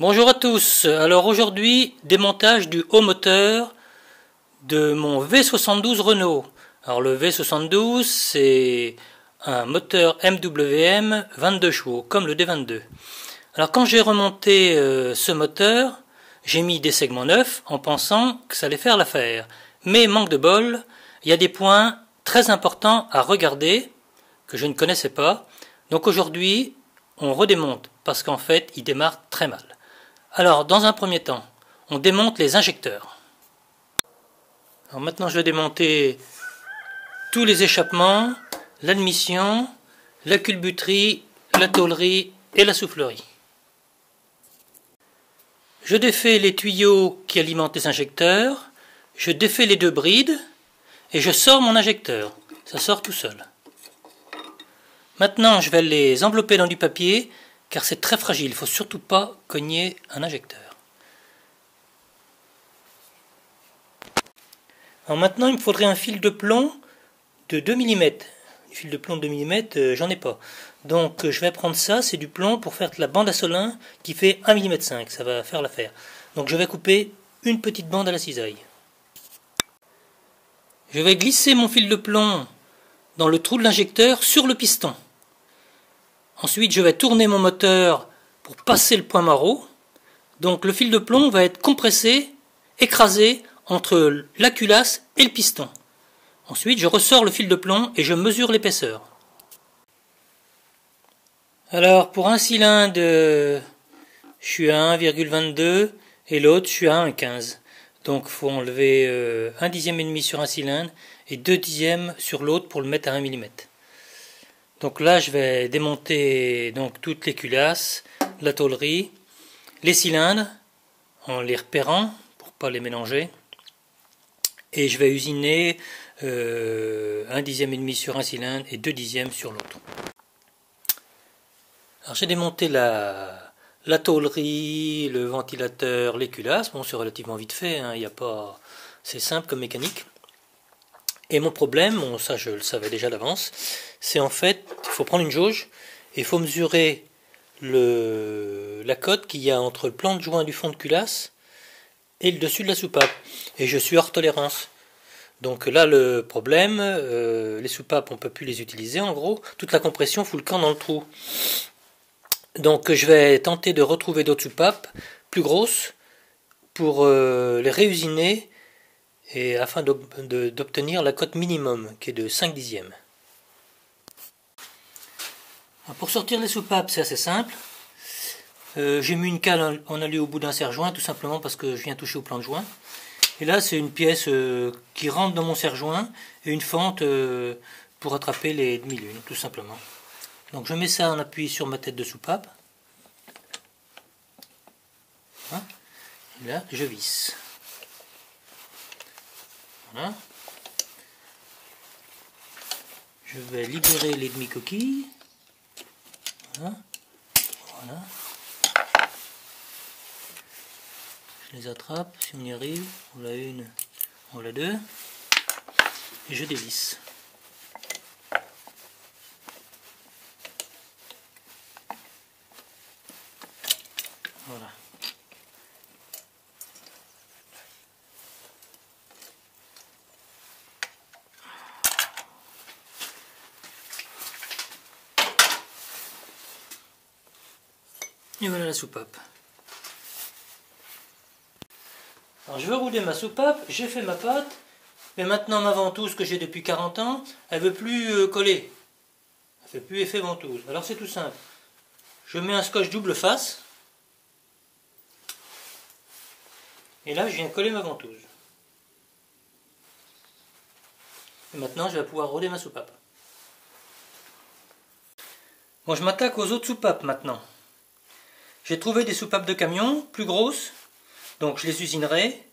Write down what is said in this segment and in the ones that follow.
Bonjour à tous, alors aujourd'hui démontage du haut moteur de mon V72 Renault. Alors le V72 c'est un moteur MWM 22 chevaux comme le D22. Alors quand j'ai remonté ce moteur, j'ai mis des segments neufs en pensant que ça allait faire l'affaire. Mais manque de bol, il y a des points très importants à regarder que je ne connaissais pas. Donc aujourd'hui on redémonte parce qu'en fait il démarre très mal. Alors, dans un premier temps, on démonte les injecteurs. Alors maintenant, je vais démonter tous les échappements, l'admission, la culbuterie, la tôlerie et la soufflerie. Je défais les tuyaux qui alimentent les injecteurs, je défais les deux brides et je sors mon injecteur. Ça sort tout seul. Maintenant, je vais les envelopper dans du papier car c'est très fragile, il ne faut surtout pas cogner un injecteur. Alors maintenant, il me faudrait un fil de plomb de 2 mm. Du fil de plomb de 2 mm, j'en ai pas. Donc je vais prendre ça, c'est du plomb pour faire de la bande à solin qui fait 1,5 mm, ça va faire l'affaire. Donc je vais couper une petite bande à la cisaille. Je vais glisser mon fil de plomb dans le trou de l'injecteur sur le piston. Ensuite, je vais tourner mon moteur pour passer le point maraud. Donc le fil de plomb va être compressé, écrasé entre la culasse et le piston. Ensuite, je ressors le fil de plomb et je mesure l'épaisseur. Alors pour un cylindre, je suis à 1,22 et l'autre, je suis à 1,15. Donc il faut enlever 1,5 dixième sur un cylindre et 2 dixièmes sur l'autre pour le mettre à 1 mm. Donc là, je vais démonter donc toutes les culasses, la tôlerie, les cylindres, en les repérant pour ne pas les mélanger. Et je vais usiner 1,5 dixième sur un cylindre et 2 dixièmes sur l'autre. Alors j'ai démonté la tôlerie, le ventilateur, les culasses. Bon, c'est relativement vite fait, hein, y a pas... c'est simple comme mécanique. Et mon problème, bon, ça je le savais déjà d'avance, c'est en fait, il faut prendre une jauge et il faut mesurer la cote qu'il y a entre le plan de joint du fond de culasse et le dessus de la soupape. Et je suis hors tolérance. Donc là, le problème, les soupapes, on ne peut plus les utiliser en gros. Toute la compression fout le camp dans le trou. Donc je vais tenter de retrouver d'autres soupapes plus grosses pour les réusiner et afin d'obtenir la cote minimum qui est de 5 dixièmes. Alors pour sortir les soupapes, c'est assez simple. J'ai mis une cale en alu au bout d'un serre-joint tout simplement parce que je viens toucher au plan de joint. Et là c'est une pièce qui rentre dans mon serre-joint et une fente pour attraper les demi-lunes tout simplement. Donc je mets ça en appui sur ma tête de soupape. Hein, et là je visse. Voilà. Je vais libérer les demi-coquilles. Voilà. Voilà. Je les attrape, si on y arrive. On l'a une, on l'a deux. Et je dévisse. Voilà. Et voilà la soupape. Alors je veux rouler ma soupape, j'ai fait ma pâte, mais maintenant ma ventouse que j'ai depuis 40 ans, elle ne veut plus coller. Elle ne fait plus effet ventouse. Alors c'est tout simple. Je mets un scotch double face, et là je viens coller ma ventouse. Et maintenant je vais pouvoir rouler ma soupape. Bon, je m'attaque aux autres soupapes maintenant. J'ai trouvé des soupapes de camion plus grosses, donc je les usinerai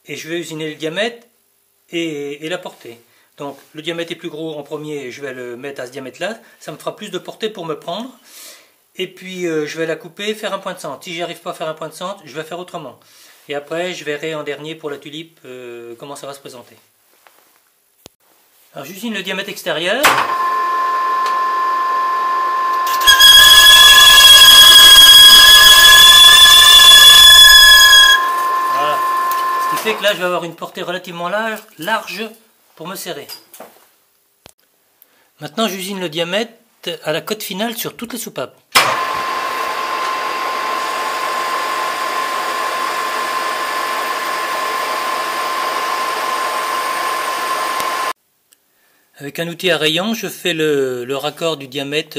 et je vais usiner le diamètre et la portée. Donc le diamètre est plus gros en premier, je vais le mettre à ce diamètre-là, ça me fera plus de portée pour me prendre. Et puis je vais la couper, faire un point de centre. Si j'y arrive pas à faire un point de centre, je vais faire autrement. Et après je verrai en dernier pour la tulipe comment ça va se présenter. Alors j'usine le diamètre extérieur. fait que là je vais avoir une portée relativement large pour me serrer. Maintenant j'usine le diamètre à la cote finale sur toutes les soupapes. Avec un outil à rayon, je fais le raccord du diamètre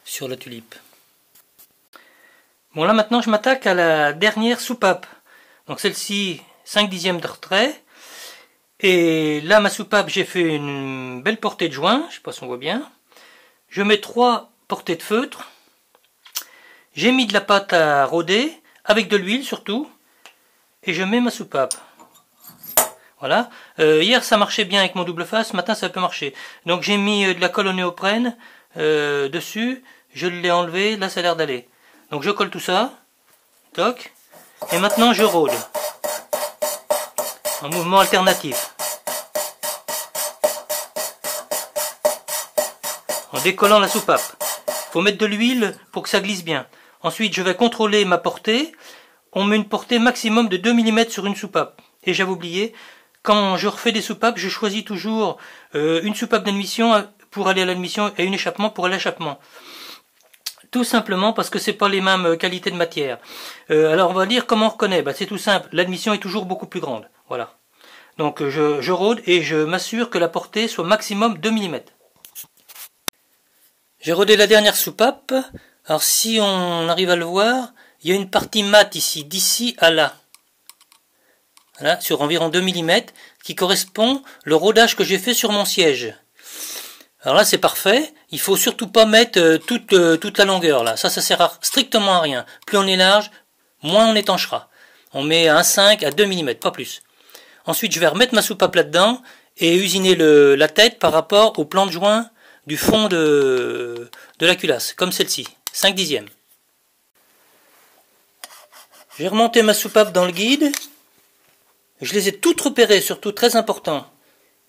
sur la tulipe. Bon là maintenant je m'attaque à la dernière soupape. Donc celle-ci, 5/10 de retrait. Et là ma soupape, j'ai fait une belle portée de joint, je ne sais pas si on voit bien. Je mets 3 portées de feutre. J'ai mis de la pâte à rôder, avec de l'huile surtout. Et je mets ma soupape. Voilà. Hier ça marchait bien avec mon double face, ce matin ça peut marcher. Donc j'ai mis de la colle au néoprène dessus, je l'ai enlevé, là ça a l'air d'aller. Donc je colle tout ça, toc, et maintenant je rôde. En mouvement alternatif. En décollant la soupape. Il faut mettre de l'huile pour que ça glisse bien. Ensuite je vais contrôler ma portée. On met une portée maximum de 2 mm sur une soupape. Et j'avais oublié, quand je refais des soupapes, je choisis toujours une soupape d'admission pour aller à l'admission et une échappement pour aller à l'échappement. Tout simplement parce que c'est pas les mêmes qualités de matière. Alors on va dire comment on reconnaît. C'est tout simple, l'admission est toujours beaucoup plus grande. Voilà. Donc je rôde et je m'assure que la portée soit maximum 2 mm. J'ai rodé la dernière soupape. Alors si on arrive à le voir, il y a une partie mate ici, d'ici à là. Voilà, sur environ 2 mm, qui correspond au rodage que j'ai fait sur mon siège. Alors là c'est parfait, il faut surtout pas mettre toute la longueur là, ça sert strictement à rien. Plus on est large, moins on étanchera. On met 1,5 à 2 mm, pas plus. Ensuite je vais remettre ma soupape là-dedans et usiner la tête par rapport au plan de joint du fond de la culasse, comme celle-ci, 5/10. J'ai remonté ma soupape dans le guide. Je les ai toutes repérées, surtout très important.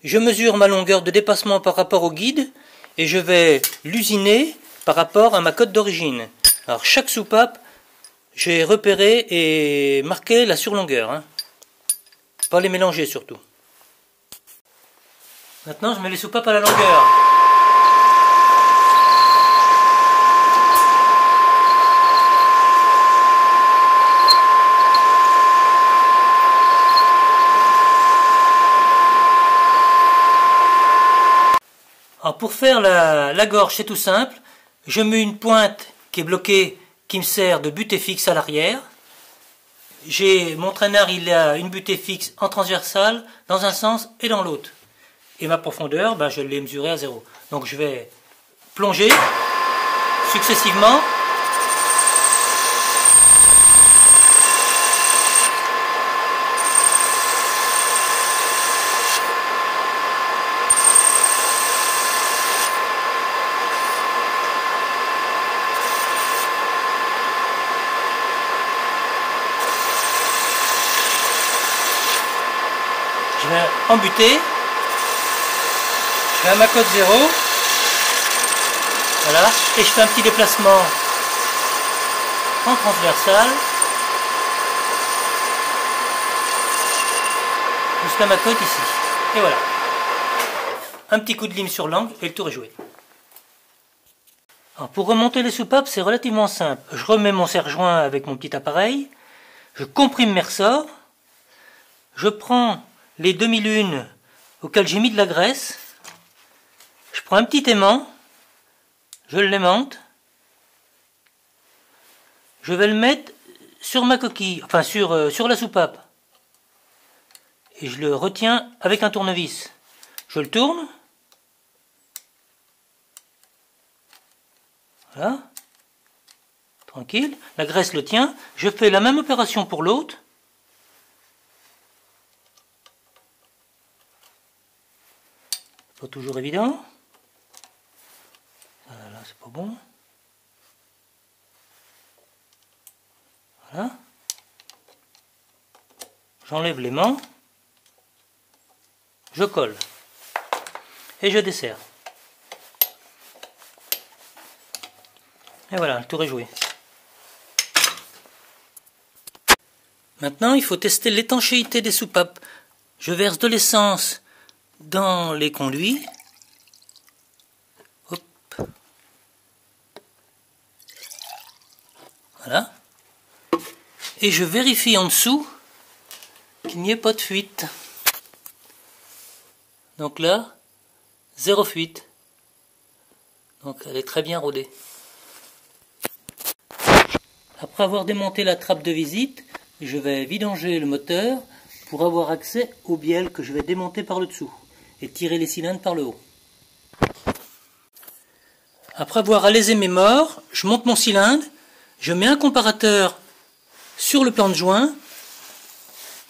Je mesure ma longueur de dépassement par rapport au guide et je vais l'usiner par rapport à ma cote d'origine. Alors chaque soupape, j'ai repéré et marqué la surlongueur. Pas les mélanger surtout. Maintenant je mets les soupapes à la longueur. Alors pour faire la gorge, c'est tout simple. Je mets une pointe qui est bloquée, qui me sert de butée fixe à l'arrière. Mon traînard, il a une butée fixe en transversale, dans un sens et dans l'autre. Et ma profondeur, je l'ai mesurée à 0. Donc je vais plonger successivement. Je vais embuter, je vais à ma cote 0, voilà, et je fais un petit déplacement en transversal jusqu'à ma cote ici, et voilà. Un petit coup de lime sur l'angle et le tour est joué. Alors pour remonter les soupapes, c'est relativement simple. Je remets mon serre-joint avec mon petit appareil, je comprime mes ressorts, je prends les demi-lunes auxquelles j'ai mis de la graisse, je prends un petit aimant, je l'aimante, je vais le mettre sur ma coquille, enfin sur la soupape, et je le retiens avec un tournevis. Je le tourne, voilà, tranquille, la graisse le tient, je fais la même opération pour l'autre. Pas toujours évident. Là, c'est pas bon. Voilà. J'enlève l'aimant. Je colle. Et je desserre. Et voilà, le tour est joué. Maintenant, il faut tester l'étanchéité des soupapes. Je verse de l'essence dans les conduits. Hop. Voilà. Et je vérifie en dessous qu'il n'y ait pas de fuite. Donc là, zéro fuite. Donc elle est très bien rodée. Après avoir démonté la trappe de visite, je vais vidanger le moteur pour avoir accès au bielle que je vais démonter par le dessous et tirer les cylindres par le haut. Après avoir alésé mes mors, je monte mon cylindre, je mets un comparateur sur le plan de joint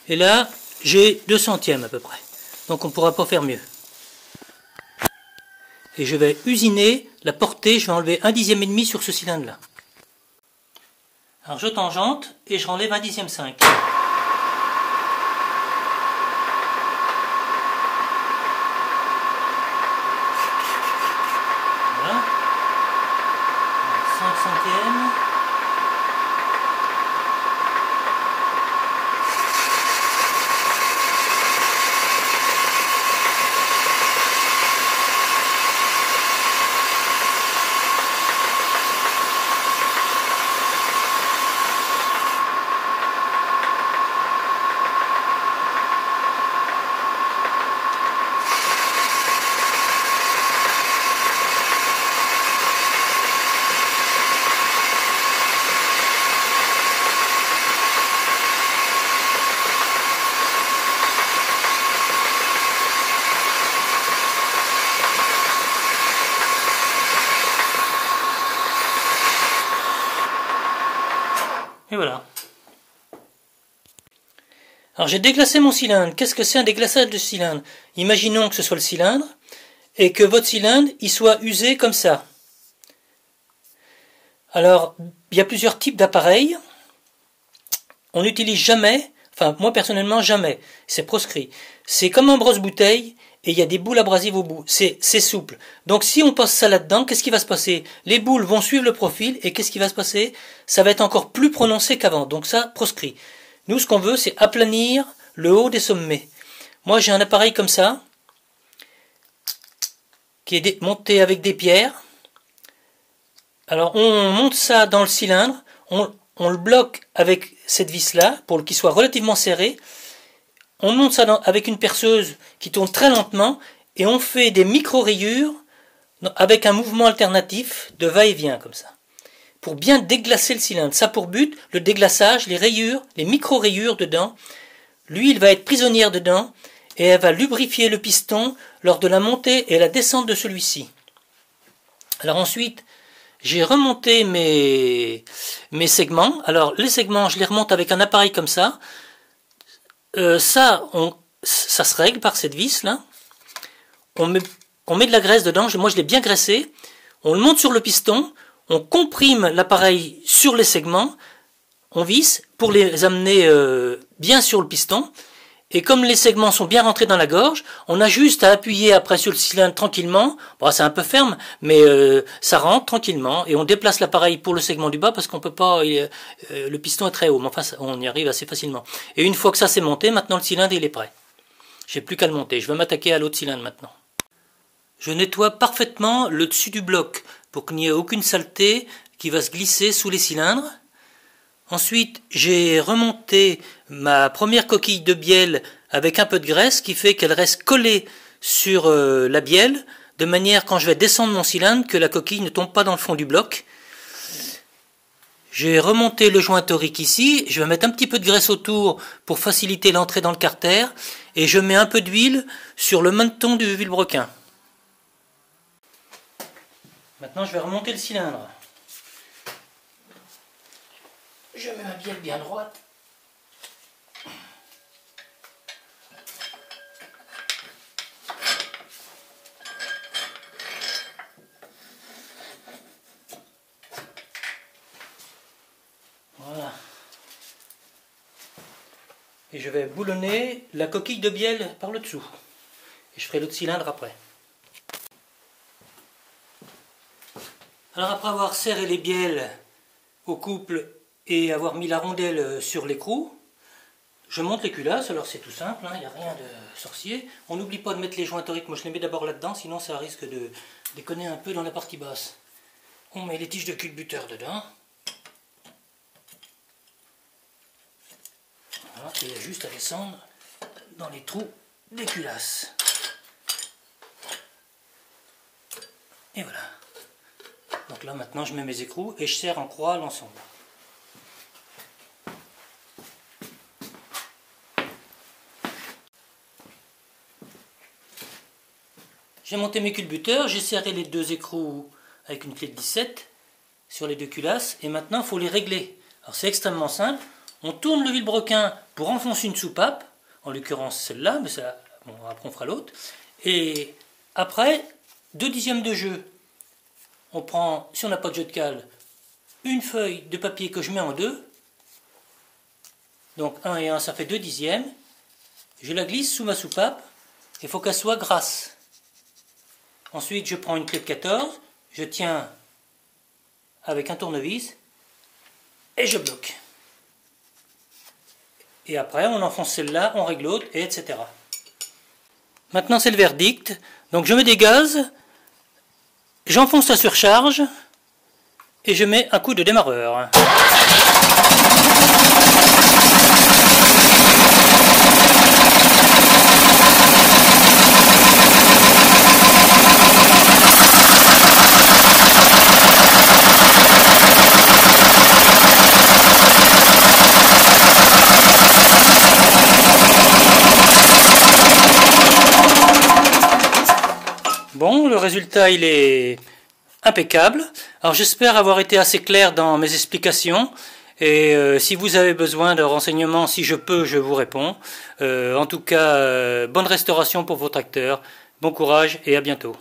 et là j'ai 2 centièmes à peu près. Donc on ne pourra pas faire mieux. Et je vais usiner la portée, je vais enlever 1 dixième et demi sur ce cylindre là. Alors je tangente et je enlève 1 dixième 5. Voilà. 5 centièmes. Et voilà. Alors j'ai déglacé mon cylindre. Qu'est-ce que c'est un déglaçage de cylindre? Imaginons que ce soit le cylindre et que votre cylindre il soit usé comme ça. Alors il y a plusieurs types d'appareils. On n'utilise jamais, enfin moi personnellement jamais, c'est proscrit. C'est comme un brosse-bouteille et il y a des boules abrasives au bout. C'est souple. Donc si on passe ça là-dedans, qu'est-ce qui va se passer? Les boules vont suivre le profil et qu'est-ce qui va se passer? Ça va être encore plus prononcé qu'avant. Donc ça, proscrit. Nous, ce qu'on veut, c'est aplanir le haut des sommets. Moi, j'ai un appareil comme ça, qui est monté avec des pierres. Alors, on monte ça dans le cylindre, on le bloque avec cette vis-là, pour qu'il soit relativement serré. On monte ça avec une perceuse qui tourne très lentement, et on fait des micro-rayures avec un mouvement alternatif de va-et-vient, comme ça. Pour bien déglacer le cylindre. Ça pour but, le déglaçage, les rayures, les micro-rayures dedans. L'huile va être prisonnière dedans et elle va lubrifier le piston lors de la montée et la descente de celui-ci. Alors ensuite, j'ai remonté mes segments. Alors les segments, je les remonte avec un appareil comme ça. Ça se règle par cette vis là. On met de la graisse dedans. Moi je l'ai bien graissé. On le monte sur le piston. On comprime l'appareil sur les segments, on visse pour les amener bien sur le piston. Et comme les segments sont bien rentrés dans la gorge, on a juste à appuyer après sur le cylindre tranquillement. Bon, c'est un peu ferme, mais ça rentre tranquillement. Et on déplace l'appareil pour le segment du bas parce qu'on peut pas. Le piston est très haut, mais enfin, on y arrive assez facilement. Et une fois que ça s'est monté, maintenant le cylindre il est prêt. J'ai plus qu'à le monter. Je vais m'attaquer à l'autre cylindre maintenant. Je nettoie parfaitement le dessus du bloc pour qu'il n'y ait aucune saleté qui va se glisser sous les cylindres. Ensuite, j'ai remonté ma première coquille de bielle avec un peu de graisse qui fait qu'elle reste collée sur la bielle, de manière quand je vais descendre mon cylindre que la coquille ne tombe pas dans le fond du bloc. J'ai remonté le joint torique ici, je vais mettre un petit peu de graisse autour pour faciliter l'entrée dans le carter et je mets un peu d'huile sur le menton du vilebrequin. Maintenant, je vais remonter le cylindre. Je mets ma bielle bien droite. Voilà. Et je vais boulonner la coquille de bielle par le dessous. Et je ferai l'autre cylindre après. Alors après avoir serré les bielles au couple et avoir mis la rondelle sur l'écrou, je monte les culasses, alors c'est tout simple, il n'y a rien de sorcier. On n'oublie pas de mettre les joints toriques, moi je les mets d'abord là-dedans, sinon ça risque de déconner un peu dans la partie basse. On met les tiges de culbuteur dedans. Voilà, et il y a juste à descendre dans les trous des culasses. Et voilà. Donc là maintenant je mets mes écrous et je serre en croix l'ensemble. J'ai monté mes culbuteurs, j'ai serré les deux écrous avec une clé de 17 sur les deux culasses et maintenant il faut les régler. Alors c'est extrêmement simple, on tourne le vilebrequin pour enfoncer une soupape, en l'occurrence celle-là, mais ça, bon, après on fera l'autre, et après 2 dixièmes de jeu, on prend, si on n'a pas de jeu de cale, une feuille de papier que je mets en deux, donc 1 et 1 ça fait 2 dixièmes, je la glisse sous ma soupape, il faut qu'elle soit grasse. Ensuite, je prends une clé de 14, je tiens avec un tournevis et je bloque. Et après, on enfonce celle-là, on règle l'autre, et etc. Maintenant, c'est le verdict. Donc, je mets des gaz, j'enfonce la surcharge et je mets un coup de démarreur. Bon, le résultat il est impeccable. Alors j'espère avoir été assez clair dans mes explications et si vous avez besoin de renseignements, si je peux, je vous réponds. En tout cas, bonne restauration pour vos tracteurs, bon courage et à bientôt.